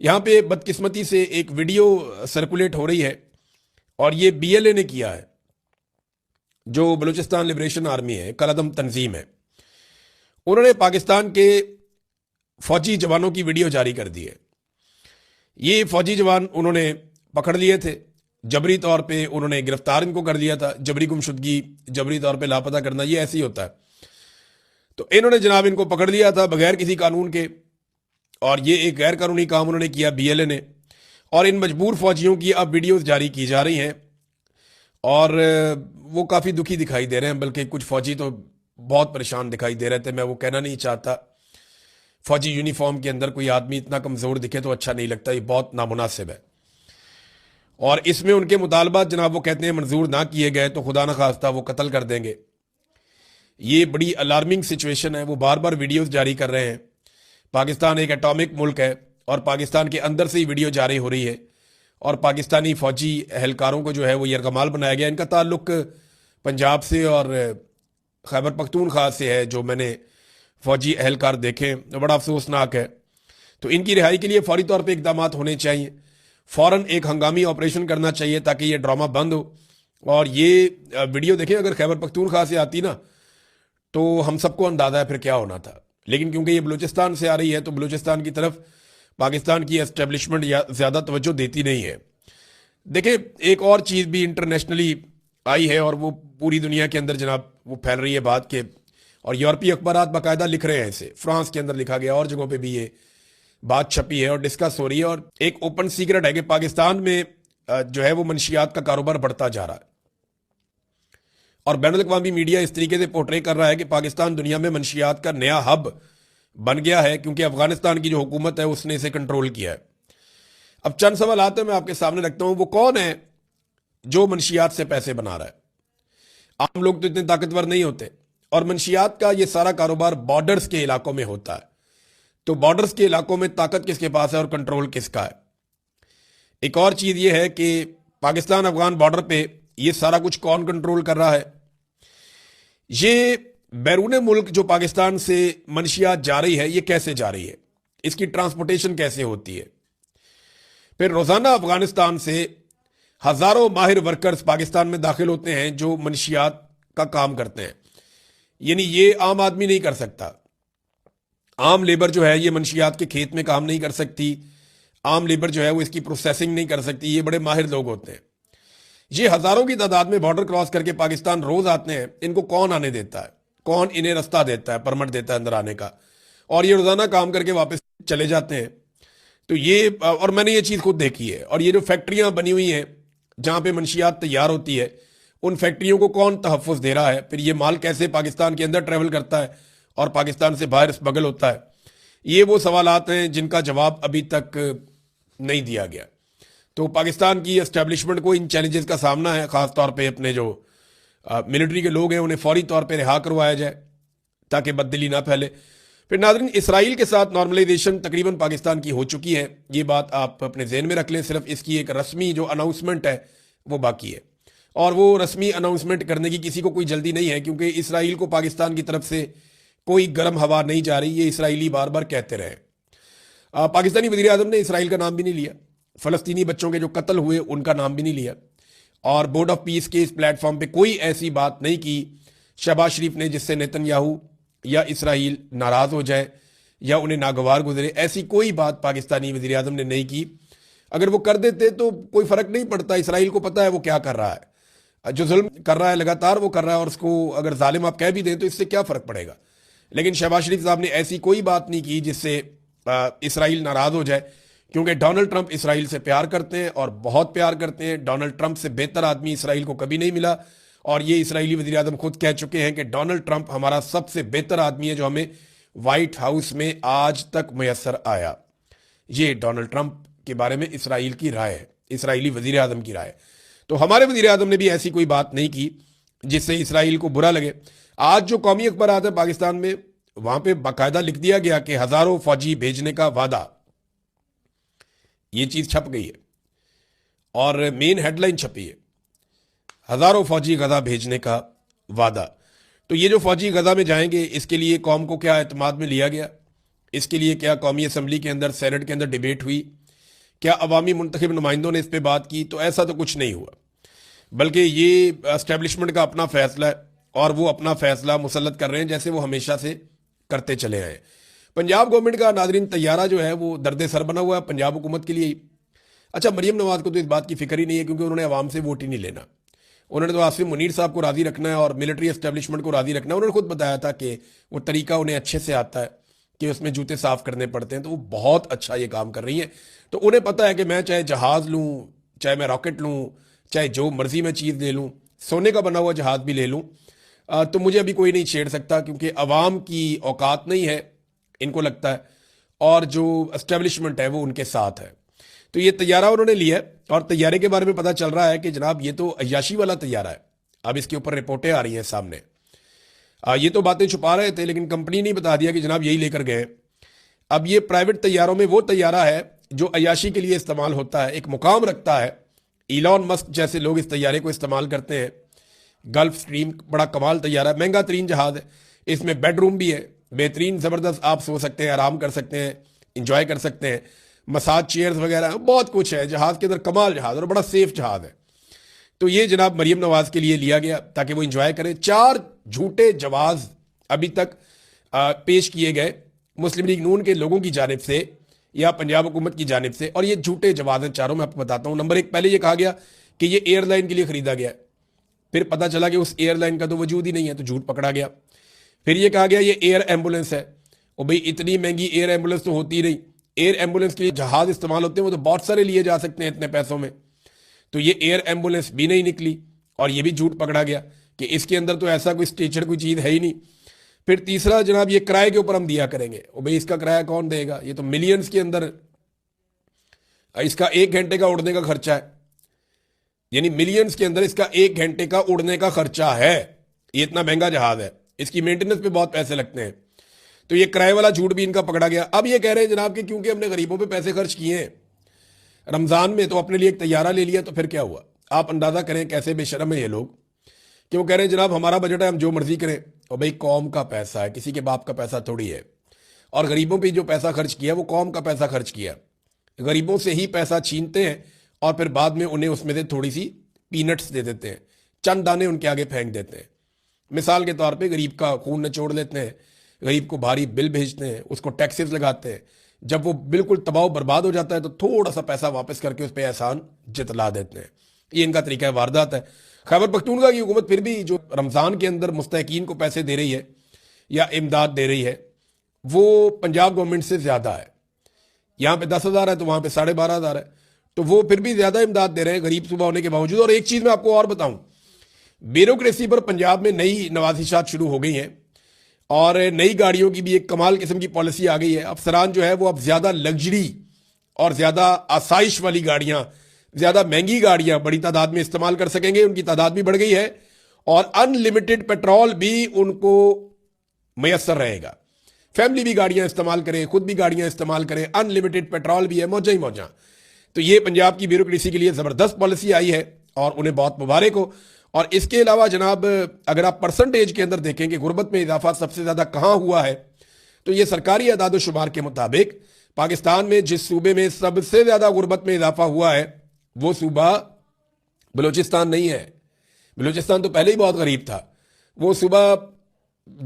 یہاں پہ بدقسمتی سے ایک ویڈیو سرکولیٹ ہو رہی ہے اور یہ BLA نے کیا ہے، جو بلوچستان لبریشن آرمی ہے، کالعدم تنظیم ہے. انہوں نے پاکستان کے فوجی جوانوں کی ویڈیو جاری کر دی ہے. یہ فوجی جوان انہوں نے پکڑ لیے تھے، جبری طور پہ انہوں نے گرفتار ان کو کر دیا تھا. جبری گمشدگی، جبری طور پہ لاپتہ کرنا، یہ ایسے ہی ہوتا ہے. تو انہوں نے جناب ان کو پکڑ لیا تھا بغیر کسی قانون کے، اور یہ ایک غیر قانونی کام انہوں نے کیا BLA نے. اور ان مجبور فوجیوں کی اب ویڈیوز جاری کی جا رہی ہیں اور وہ کافی دکھی دکھائی دے رہے ہیں، بلکہ کچھ فوجی تو بہت پریشان دکھائی دے رہے تھے. میں وہ کہنا نہیں چاہتا، فوجی یونیفارم کے اندر کوئی آدمی اتنا کمزور دکھے تو اچھا نہیں لگتا، یہ بہت نامناسب ہے. اور اس میں ان کے مطالبات جناب وہ کہتے ہیں منظور نہ کیے گئے تو خدا نخواستہ وہ قتل کر دیں گے. یہ بڑی الارمنگ سچویشن ہے. وہ بار بار ویڈیوز جاری کر رہے ہیں. پاکستان ایک ایٹامک ملک ہے اور پاکستان کے اندر سے ہی ویڈیو جاری ہو رہی ہے، اور پاکستانی فوجی اہلکاروں کو جو ہے وہ یرغمال بنایا گیا. ان کا تعلق پنجاب سے اور خیبر پختونخوا سے ہے، جو میں نے فوجی اہلکار دیکھے، بڑا افسوسناک ہے. تو ان کی رہائی کے لیے فوری طور پہ اقدامات ہونے چاہیے. فوراً ایک ہنگامی آپریشن کرنا چاہیے تاکہ یہ ڈرامہ بند ہو. اور یہ ویڈیو دیکھیں، اگر خیبر پختونخوا سے آتی نا تو ہم سب کو اندازہ ہے پھر کیا ہونا تھا. لیکن کیونکہ یہ بلوچستان سے آ رہی ہے تو بلوچستان کی طرف پاکستان کی اسٹیبلشمنٹ زیادہ توجہ دیتی نہیں ہے. دیکھیں ایک اور چیز بھی انٹرنیشنلی آئی ہے اور وہ پوری دنیا کے اندر جناب وہ پھیل رہی ہے بات کے، اور یورپی اخبارات باقاعدہ لکھ رہے ہیں اسے. فرانس کے اندر لکھا گیا اور جگہوں پہ بھی یہ بات چھپی ہے اور ڈسکس ہو رہی ہے. اور ایک اوپن سیکرٹ ہے کہ پاکستان میں جو ہے وہ منشیات کا کاروبار بڑھتا جا رہا ہے، اور بین الاقوامی میڈیا اس طریقے سے پورٹرے کر رہا ہے کہ پاکستان دنیا میں منشیات کا نیا ہب بن گیا ہے، کیونکہ افغانستان کی جو حکومت ہے اس نے اسے کنٹرول کیا ہے. اب چند سوالات ہیں میں آپ کے سامنے رکھتا ہوں. وہ کون ہے جو منشیات سے پیسے بنا رہا ہے؟ عام لوگ تو اتنے طاقتور نہیں ہوتے، اور منشیات کا یہ سارا کاروبار بارڈرز کے علاقوں میں ہوتا ہے. تو بارڈرز کے علاقوں میں طاقت کس کے پاس ہے اور کنٹرول کس کا ہے؟ ایک اور چیز یہ ہے کہ پاکستان افغان بارڈر پہ یہ سارا کچھ کون کنٹرول کر رہا ہے؟ یہ بیرون ملک جو پاکستان سے منشیات جا رہی ہے، یہ کیسے جا رہی ہے؟ اس کی ٹرانسپورٹیشن کیسے ہوتی ہے؟ پھر روزانہ افغانستان سے ہزاروں ماہر ورکرز پاکستان میں داخل ہوتے ہیں جو منشیات کا کام کرتے ہیں. یعنی یہ عام آدمی نہیں کر سکتا. عام لیبر جو ہے یہ منشیات کے کھیت میں کام نہیں کر سکتی. عام لیبر جو ہے وہ اس کی پروسیسنگ نہیں کر سکتی. یہ بڑے ماہر لوگ ہوتے ہیں. یہ ہزاروں کی تعداد میں بارڈر کراس کر کے پاکستان روز آتے ہیں. ان کو کون آنے دیتا ہے؟ کون انہیں رستہ دیتا ہے، پرمٹ دیتا ہے اندر آنے کا؟ اور یہ روزانہ کام کر کے واپس چلے جاتے ہیں. تو یہ، اور میں نے یہ چیز خود دیکھی ہے. اور یہ جو فیکٹریاں بنی ہوئی ہیں جہاں پہ منشیات تیار ہوتی ہے، ان فیکٹریوں کو کون تحفظ دے رہا ہے؟ پھر یہ مال کیسے پاکستان کے اندر ٹریول کرتا ہے اور پاکستان سے باہر اسمگل ہوتا ہے؟ یہ وہ سوالات ہیں جن کا جواب ابھی تک نہیں دیا گیا. تو پاکستان کی اسٹیبلشمنٹ کو ان چیلنجز کا سامنا ہے، خاص طور پہ اپنے جو ملٹری کے لوگ ہیں انہیں فوری طور پہ رہا کروایا جائے تاکہ بددلی نہ پھیلے. پھر ناظرین، اسرائیل کے ساتھ نارملائزیشن تقریباً پاکستان کی ہو چکی ہے. یہ بات آپ اپنے ذہن میں رکھ لیں. صرف اس کی ایک رسمی جو اناؤنسمنٹ ہے وہ باقی ہے، اور وہ رسمی اناؤنسمنٹ کرنے کی کسی کو کوئی جلدی نہیں ہے، کیونکہ اسرائیل کو پاکستان کی طرف سے کوئی گرم ہوا نہیں جا رہی. یہ اسرائیلی بار بار کہتے رہے. پاکستانی وزیر اعظم نے اسرائیل کا نام بھی نہیں لیا. فلسطینی بچوں کے جو قتل ہوئے ان کا نام بھی نہیں لیا. اور بورڈ آف پیس کے اس پلیٹ فارم پہ کوئی ایسی بات نہیں کی شہباز شریف نے جس سے نیتن یاہو یا اسرائیل ناراض ہو جائے یا انہیں ناگوار گزرے. ایسی کوئی بات پاکستانی وزیر اعظم نے نہیں کی. اگر وہ کر دیتے تو کوئی فرق نہیں پڑتا. اسرائیل کو پتہ ہے وہ کیا کر رہا ہے، جو ظلم کر رہا ہے لگاتار وہ کر رہا ہے، اور اس کو اگر ظالم آپ کہہ بھی دیں تو اس سے کیا فرق پڑے گا. لیکن شہباز شریف صاحب نے ایسی کوئی بات نہیں کی جس سے اسرائیل ناراض ہو جائے، کیونکہ ڈونلڈ ٹرمپ اسرائیل سے پیار کرتے ہیں اور بہت پیار کرتے ہیں. ڈونلڈ ٹرمپ سے بہتر آدمی اسرائیل کو کبھی نہیں ملا، اور یہ اسرائیلی وزیر اعظم خود کہہ چکے ہیں کہ ڈونلڈ ٹرمپ ہمارا سب سے بہتر آدمی ہے جو ہمیں وائٹ ہاؤس میں آج تک میسر آیا. یہ ڈونلڈ ٹرمپ کے بارے میں اسرائیل کی رائے ہے، اسرائیلی وزیر اعظم کی رائے. تو ہمارے وزیر اعظم نے بھی ایسی کوئی بات نہیں کی جس سے اسرائیل کو برا لگے. آج جو قومی اخبارات ہیں پاکستان میں، وہاں پہ باقاعدہ لکھ دیا گیا کہ ہزاروں فوجی بھیجنے کا وعدہ. یہ چیز چھپ گئی ہے اور مین ہیڈ لائن چھپی ہے، ہزاروں فوجی غزہ بھیجنے کا وعدہ. تو یہ جو فوجی غزہ میں جائیں گے، اس کے لیے قوم کو کیا اعتماد میں لیا گیا؟ اس کے لیے کیا قومی اسمبلی کے اندر، سینٹ کے اندر ڈیبیٹ ہوئی؟ کیا عوامی منتخب نمائندوں نے اس پہ بات کی؟ تو ایسا تو کچھ نہیں ہوا، بلکہ یہ اسٹیبلشمنٹ کا اپنا فیصلہ ہے اور وہ اپنا فیصلہ مسلط کر رہے ہیں جیسے وہ ہمیشہ سے کرتے چلے آئے۔ پنجاب گورنمنٹ کا ناظرین طیارہ جو ہے وہ درد سر بنا ہوا ہے پنجاب حکومت کے لیے ہی۔ اچھا، مریم نواز کو تو اس بات کی فکر ہی نہیں ہے، کیونکہ انہوں نے عوام سے ووٹ ہی نہیں لینا۔ انہوں نے تو عاصم منیر صاحب کو راضی رکھنا ہے اور ملٹری اسٹیبلشمنٹ کو راضی رکھنا ہے۔ انہوں نے خود بتایا تھا کہ وہ طریقہ انہیں اچھے سے آتا ہے کہ اس میں جوتے صاف کرنے پڑتے ہیں، تو وہ بہت اچھا یہ کام کر رہی ہیں۔ تو انہیں پتہ ہے کہ میں چاہے جہاز لوں، چاہے میں راکٹ لوں، چاہے جو مرضی میں چیز لے لوں، سونے کا بنا ہوا جہاز بھی لے لوں، تو مجھے ابھی کوئی نہیں چھیڑ سکتا، کیونکہ عوام کی اوقات نہیں ہے ان کو لگتا ہے، اور جو اسٹیبلشمنٹ ہے وہ ان کے ساتھ ہے۔ تو یہ طیارہ انہوں نے لیا ہے، اور طیارے کے بارے میں پتہ چل رہا ہے کہ جناب یہ تو عیاشی والا طیارہ ہے۔ اب اس کے اوپر رپورٹیں آ رہی ہیں سامنے۔ یہ تو باتیں چھپا رہے تھے، لیکن کمپنی نے بتا دیا کہ جناب یہی لے کر گئے۔ اب یہ پرائیویٹ طیاروں میں وہ طیارہ ہے جو عیاشی کے لیے استعمال ہوتا ہے، ایک مقام رکھتا ہے۔ ایلون مسک جیسے لوگ اس طیارے کو استعمال کرتے ہیں۔ گلف سٹریم بڑا کمال طیارہ ہے، مہنگا ترین جہاز ہے، اس میں بیڈ روم بھی ہے، بہترین زبردست، آپ سو سکتے ہیں، آرام کر سکتے ہیں، انجوائے کر سکتے ہیں، مساج چیئرز وغیرہ بہت کچھ ہے جہاز کے اندر، کمال جہاز اور بڑا سیف جہاز ہے۔ تو یہ جناب مریم نواز کے لیے لیا گیا تاکہ وہ انجوائے کریں۔ 4 جھوٹے جواز ابھی تک پیش کیے گئے مسلم لیگ نون کے لوگوں کی جانب سے یا پنجاب حکومت کی جانب سے، اور یہ جھوٹے جواز ہیں چاروں، میں آپ کو بتاتا ہوں۔ نمبر 1، پہلے یہ کہا گیا کہ یہ ایئر لائن کے لیے خریدا گیا ہے، پھر پتہ چلا کہ اس ایئر لائن کا تو وجود ہی نہیں ہے، تو جھوٹ پکڑا گیا۔ پھر یہ کہا گیا یہ ایئر ایمبولنس ہے، اور بھئی اتنی مہنگی ایئر ایمبولنس تو ہوتی نہیں، ایئر ایمبولنس کے لیے جہاز استعمال ہوتے ہیں، وہ تو بہت سارے لیے جا سکتے ہیں اتنے پیسوں میں، تو یہ ایئر ایمبولنس بھی نہیں نکلی، اور یہ بھی جھوٹ پکڑا گیا کہ اس کے اندر تو ایسا کوئی اسٹیچر کوئی چیز ہے ہی نہیں۔ پھر تیسرا جناب یہ کرائے کے اوپر ہم دیا کریں گے، اور بھئی اس کا کرایہ کون دے گا؟ یہ تو ملینز کے اندر، اس کا 1 گھنٹے کا اڑنے کا خرچہ ہے، یعنی ملینز کے اندر اس کا 1 گھنٹے کا اڑنے کا خرچہ ہے۔ یہ اتنا مہنگا جہاز ہے، اس کی مینٹیننس پہ بہت پیسے لگتے ہیں، تو یہ کرائے والا جھوٹ بھی ان کا پکڑا گیا۔ اب یہ کہہ رہے ہیں جناب کہ کیونکہ ہم نے غریبوں پہ پیسے خرچ کیے ہیں رمضان میں، تو اپنے لیے ایک طیارہ لے لیا، تو پھر کیا ہوا؟ آپ اندازہ کریں کیسے بے شرم ہیں یہ لوگ، کہ وہ کہہ رہے ہیں جناب ہمارا بجٹ ہے، ہم جو مرضی کریں۔ اور بھئی قوم کا پیسہ ہے، کسی کے باپ کا پیسہ تھوڑی ہے، اور غریبوں پہ جو پیسہ خرچ کیا وہ قوم کا پیسہ خرچ کیا۔ غریبوں سے ہی پیسہ چھینتے ہیں اور پھر بعد میں انہیں اس میں سے تھوڑی سی پینٹس دے دیتے ہیں، چند دانے ان کے آگے پھینک دیتے ہیں۔ مثال کے طور پہ غریب کا خون نچوڑ لیتے ہیں، غریب کو بھاری بل بھیجتے ہیں، اس کو ٹیکسز لگاتے ہیں، جب وہ بالکل تباہ و برباد ہو جاتا ہے تو تھوڑا سا پیسہ واپس کر کے اس پہ احسان جتلا دیتے ہیں۔ یہ ان کا طریقہ واردات ہے۔ خیبر پختونخوا کی حکومت پھر بھی جو رمضان کے اندر مستحقین کو پیسے دے رہی ہے یا امداد دے رہی ہے، وہ پنجاب گورنمنٹ سے زیادہ ہے۔ یہاں پہ 10,000 ہے تو وہاں پہ 12,500 ہے، تو وہ پھر بھی زیادہ امداد دے رہے ہیں غریب صوبہ ہونے کے باوجود۔ اور ایک چیز میں آپ کو اور بتاؤں، بیوروکریسی پر پنجاب میں نئی نوازشات شروع ہو گئی ہیں، اور نئی گاڑیوں کی بھی ایک کمال قسم کی پالیسی آ گئی ہے۔ افسران جو ہے وہ اب زیادہ لگژری اور زیادہ آسائش والی گاڑیاں، زیادہ مہنگی گاڑیاں بڑی تعداد میں استعمال کر سکیں گے، ان کی تعداد بھی بڑھ گئی ہے، اور ان لمیٹڈ پیٹرول بھی ان کو میسر رہے گا۔ فیملی بھی گاڑیاں استعمال کرے، خود بھی گاڑیاں استعمال کرے، ان لمیٹڈ پیٹرول بھی ہے، موجہ ہی موجہ۔ تو یہ پنجاب کی بیوروکریسی کے لیے زبردست پالیسی آئی ہے، اور انہیں بہت مبارک ہو۔ اور اس کے علاوہ جناب اگر آپ پرسنٹیج کے اندر دیکھیں کہ غربت میں اضافہ سب سے زیادہ کہاں ہوا ہے، تو یہ سرکاری اعداد و شمار کے مطابق پاکستان میں جس صوبے میں سب سے زیادہ غربت میں اضافہ ہوا ہے وہ صوبہ بلوچستان نہیں ہے۔ بلوچستان تو پہلے ہی بہت غریب تھا، وہ صوبہ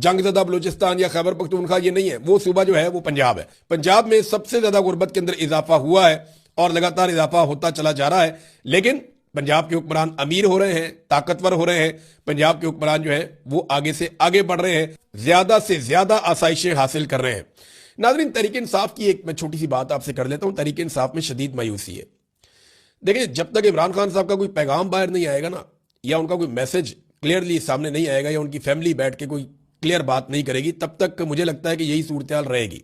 جنگ زدہ بلوچستان یا خیبر پختونخوا یہ نہیں ہے، وہ صوبہ جو ہے وہ پنجاب ہے۔ پنجاب میں سب سے زیادہ غربت کے اندر اضافہ ہوا ہے، اور لگاتار اضافہ ہوتا چلا جا رہا ہے، لیکن پنجاب کے حکمران امیر ہو رہے ہیں، طاقتور ہو رہے ہیں، پنجاب کے حکمران جو ہیں وہ آگے سے آگے بڑھ رہے ہیں، زیادہ سے زیادہ آسائشیں حاصل کر رہے ہیں۔ ناظرین، تحریک انصاف کی ایک میں چھوٹی سی بات آپ سے کر لیتا ہوں۔ تحریک انصاف میں شدید مایوسی ہے۔ دیکھیں، جب تک عمران خان صاحب کا کوئی پیغام باہر نہیں آئے گا نا، یا ان کا کوئی میسج کلیئرلی سامنے نہیں آئے گا، یا ان کی فیملی بیٹھ کے کوئی کلیئر بات نہیں کرے گی، تب تک مجھے لگتا ہے کہ یہی صورتحال رہے گی۔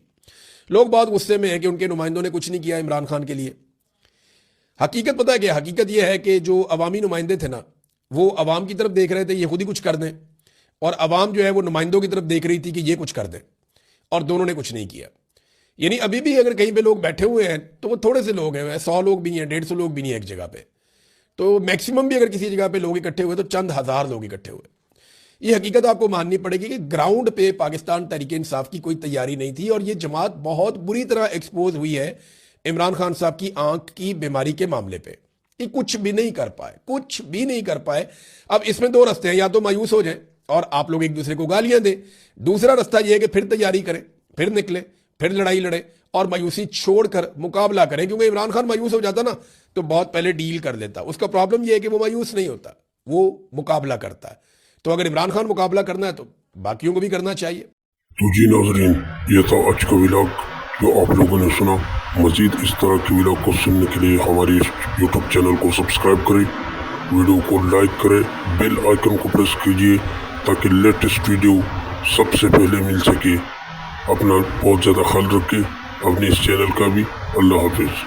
لوگ بہت غصے میں ہیں کہ ان کے نمائندوں نے کچھ نہیں کیا عمران خان کے لیے۔ حقیقت پتہ ہے کہ حقیقت یہ ہے کہ جو عوامی نمائندے تھے نا، وہ عوام کی طرف دیکھ رہے تھے یہ خود ہی کچھ کر دیں، اور عوام جو ہے وہ نمائندوں کی طرف دیکھ رہی تھی کہ یہ کچھ کر دیں، اور دونوں نے کچھ نہیں کیا۔ یعنی ابھی بھی اگر کہیں پہ لوگ بیٹھے ہوئے ہیں تو وہ تھوڑے سے لوگ ہیں، 100 لوگ بھی ہیں، 150 لوگ بھی نہیں ایک جگہ پہ، تو میکسیمم بھی اگر کسی جگہ پہ لوگ اکٹھے ہوئے تو چند ہزار لوگ اکٹھے ہوئے۔ یہ حقیقت آپ کو ماننی پڑے گی کہ گراؤنڈ پہ پاکستان تحریک انصاف کی کوئی تیاری نہیں تھی، اور یہ جماعت بہت بری طرح ایکسپوز ہوئی ہے عمران خان صاحب کی آنکھ کی بیماری کے معاملے پہ یہ کچھ بھی نہیں کر پائے. اب اس میں دو رستے ہیں, یا تو مایوس ہو جائیں اور آپ لوگ ایک دوسرے کو گالیاں دیں, دوسرا رستہ یہ ہے کہ پھر تیاری کریں, پھر نکلیں, پھر لڑائی لڑیں اور مایوسی چھوڑ کر مقابلہ کریں. کیونکہ عمران خان مایوس ہو جاتا نا تو بہت پہلے ڈیل کر لیتا. اس کا پرابلم یہ ہے کہ وہ مایوس نہیں ہوتا, وہ مقابلہ کرتا ہے. تو اگر عمران خان مقابلہ کرنا ہے تو باقیوں کو بھی کرنا چاہیے. تو جی ناظرین, یہ تھا آج کا ولاگ جو آپ لوگوں نے سنا. مزید اس طرح کی ولاگ کو سننے کے لیے ہمارے اس یوٹیوب چینل کو سبسکرائب کریں, ویڈیو کو لائک کریں, بیل آئیکن کو پریس کیجیے تاکہ لیٹسٹ ویڈیو سب سے پہلے مل سکے. اپنا بہت زیادہ خیال رکھیں, اپنے اس چینل کا بھی. اللہ حافظ.